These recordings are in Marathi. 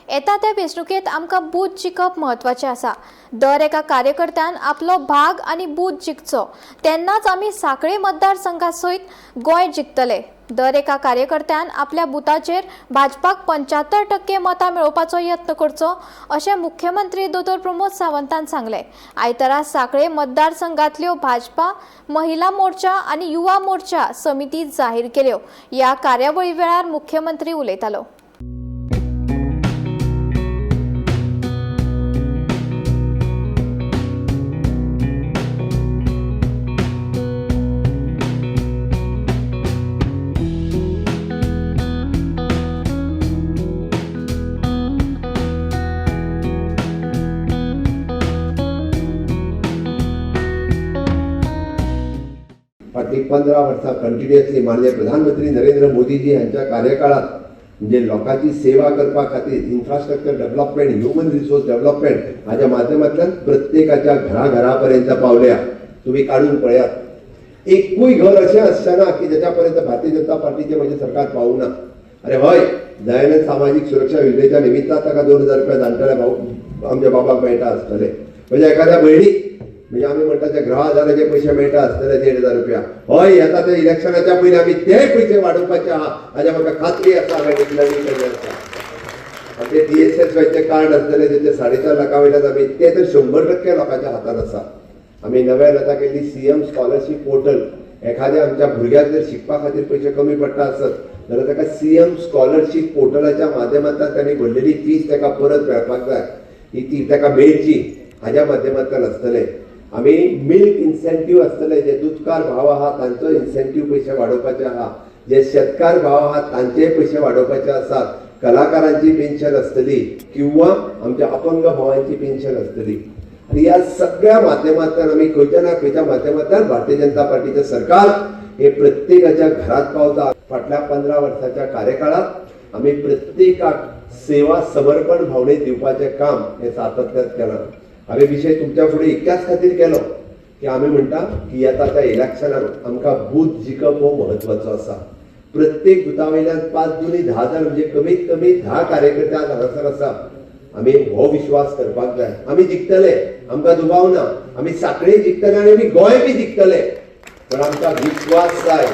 येता त्या वेंचणुकेत आमकां बूथ जिखप महत्वाचें आसा। दर एका कार्यकर्त्यान आपलो भाग आनी बूथ जिखचो, तेन्नाच आमी सांखळे मतदारसंघा सयत गोंय जिखतले। दर एका कार्यकर्त्यान आपल्या बुथाचेर भाजपाक 75% मतां मेळोवपाचो यत्न करचो, अशें मुख्यमंत्री दोतोर प्रमोद सावंतान सांगले। आयतारा सांखळे मतदारसंघांतल्यो भाजपा, महिला मोर्चा आनी युवा मोर्चा समिती जाहीर केल्यो। ह्या कार्यावळी वेळार मुख्यमंत्री उलयतालो। फाटली 15 वर्सां कंटिन्युअसली माननीय प्रधानमंत्री नरेंद्र मोदीजी यांच्या कार्यकाळात म्हणजे लोकांची सेवा करपा खातीर infrastructure development, human resource development हाच्या माध्यमांतल्यान प्रत्येकाच्या घराघरापर्यंत पावल्या। तुम्ही काढून पळयात, एकूय घर अशें आसचेना की ज्याच्या पर्यंत भारतीय जनता पार्टीचे म्हणजे सरकार पावूं ना। अरे हय, दयानंद सामाजिक सुरक्षा योजनेच्या निमित्तान ताका 2000 रुपया जाणटेल्या भाऊ आमच्या बाबाक मेळटा आसतले, म्हणजे एखाद्या भयणीक म्हणजे आम्ही म्हणतात त्या गृह आधाराचे पैसे मेळटा आसतले 1500 रुपया। हय, येता त्या इलेक्शनाच्या पयलीं आमी ते पैसे वाडोवपाचे आहा हाच्या म्हाका खात्री आसा। हांवें डिक्लेअर केल्लें आसा ते DSS कार्ड आसतले तेचे 4.5 लाखां वयल्यान आमी ते तर 100% लोकांच्या हातान आसा। आमी नव्यान आतां केल्ली CM स्कॉलरशीप पोर्टल, एखाद्या आमच्या भुरग्याक जर शिकपा खातीर पयशे कमी पडटा आसत जाल्यार ताका CM स्कॉलरशीप पोर्टलाच्या माध्यमांतल्यान तांणी भरलेली फीस ताका परत मेळपाक जाय, ती ताका मेळची हाच्या माध्यमांतल्यान आसतले। आमी मिल्क इन्सेंटिव्ह आसतले, जे दुधकार भाव आहा तांचो इन्सेंटिव्ह पयशे वाडोवपाचे आहा, जे शेतकार भाव आहा तांचे पयशे वाडोवपाचे आसात, कलाकारांची पेन्शन आसतली किंवा आमच्या अपंग भावांची पेन्शन आसतली। आणि या सगळ्या माध्यमांतल्यान आमी खंयच्या ना खंयच्या माध्यमांतल्यान भारतीय जनता पार्टीचे सरकार हे प्रत्येकाच्या घरात पावता। फाटल्या 15 वर्साच्या कार्यकाळात आमी प्रत्येकाक सेवा समर्पण भावनेत दिवपाचे काम हे सातत्यात केलां। हांवें विशय तुमच्या फुडें इतक्याच खातीर केलो की आमी म्हणटा की येता त्या इलेक्शनाक आमकां बूथ जिखप हो म्हत्वाचो आसा। प्रत्येक बुथा वयल्यान 5 दुनी 10,000 म्हणजे कमीत कमी 10 कार्यकर्ते हांगासर आसा। आमी हो विश्वास करपाक जाय, आमी जिखतले, आमकां दुबाव ना। आमी सांखळे जिखतले आनी आमी गोंय बी जिखतले, पण आमकां विश्वास जाय,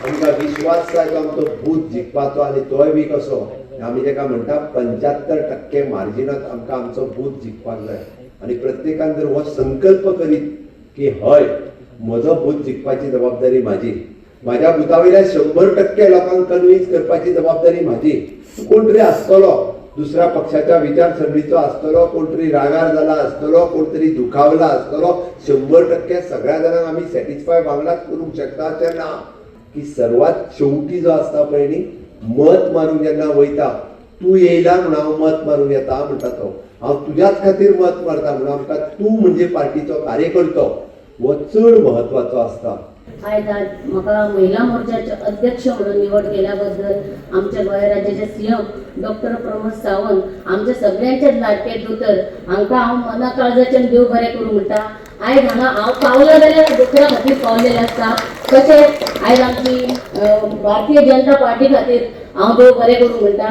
आमकां विश्वास जाय तो आमचो बूथ जिखपाचो। आनी तोय बी कसो, आमी जेका म्हणटा 75% मार्जिनात आमकां आमचो बूथ जिखपाक जाय। आणि प्रत्येकान जर हो संकल्प करीत की हय म्हजो बूथ जिखपाची जबाबदारी माझी, माझ्या बुथा वयल्या 100% लोकांक कन्विन्स करपाची जबाबदारी माझी। कोण तरी आसतलो दुसऱ्या पक्षाच्या विचारसरणीचो आसतलो, कोण तरी रागार जाला आसतलो, कोण तरी दुखावला आसतलो, 100% सगळ्या जाणांक आमी सॅटिस्फाय बांगलाच करूंक शकता अशें ना। की सर्वात शेवटी जो आसता पळय न्ही, मत मारूंक जेन्ना वयता, तू येयला म्हणून हांव मत मारूंक येता म्हणटा तो, हांव तुज्याच खातीर मत मारता म्हणून आमकां तू म्हणजे पार्टीचो कार्यकर्तो हो चड महत्वाचो आसता। आयज म्हाका महिला मोर्चाचे अध्यक्ष म्हणून निवड केल्याबद्दल आमच्या गोंय राज्याचे CM डॉक्टर प्रमोद सावंत, आमच्या सगळ्यांचे लाडके दोतोर हांकां हांव मना काळजाच्यान देव बरें करूं म्हणटा। आयज हांगा हांव पावला जाल्यार दुसऱ्या खातीर पावलेलें आसता, तशेंच आयज आमची भारतीय जनता पार्टी खातीर हांव देव बरें करूं म्हणटा।